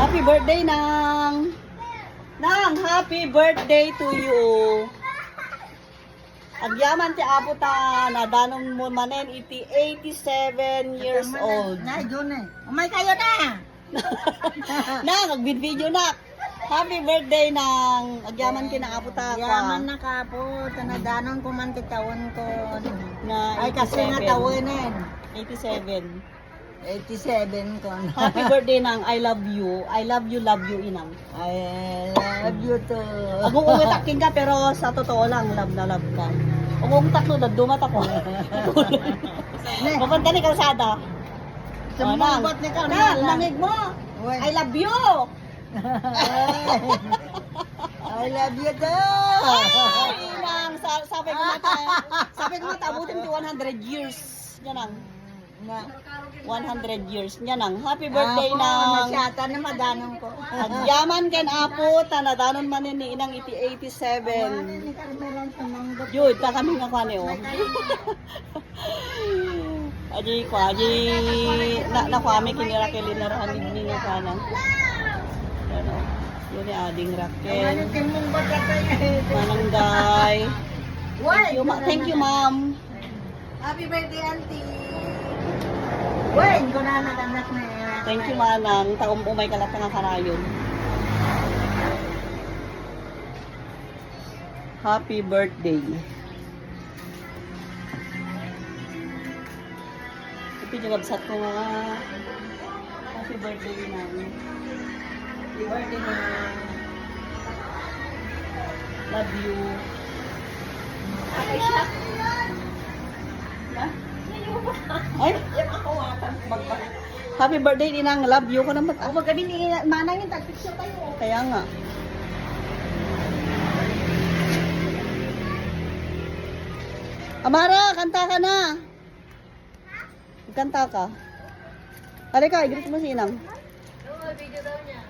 Happy birthday, Nang! Nang, happy birthday to you! Agyaman ti aputa na danon mo manen iti 87 years old. Na, June eh. Umay kayo na! Nang, nagbid-video na! Happy birthday, Nang! Agyaman kinaaputa ka. Yaman na ka po. Tanadanon ko man titawon ko. Na Ay, kasi nga 87. tawonin. 87. 87 ko. Happy birthday, Nang. I love you. I love you, Inang. I love you too. Agong umitakin ka, pero sa totoo lang, love na love ka. Agong taklo na, dumat ako. Papunta ni kalsada. Sumubot ni ka. Nang, nangig mo. Uy. I love you. I love you too. Ay, Nang, sabi ko mata, abutin ko 100 years. Yan ang, Na, 100 years. Yan ang, happy birthday, Apo, Nang. masyata na madanong ko. Agyaman ken apo, tanadanon man ni inang iti 87. Ni Carmela sumanggap. Yun, ta kami nga kani oh. Aji ko, na kami kinira kelinarahan ni nga kana. Ano? Yun ni ading Raquel. Timong bata kayo. Manangday. Thank you, ma'am. Happy birthday, auntie. Wait, ko na naganak na yan. Thank you, manang. Taong umay kalat nga karayon. Happy birthday. Pinagabsat ko nga. Happy birthday, ma'am. Happy birthday, ma'am. Love you. Ay? Happy birthday, Inang. Love you ka naman. Ako magabi ni manang yung tag-picture kayo. Kaya nga. Amara, kanta ka na. Kanta ka. Halika, i-greet mo si Inang. Video daw niya.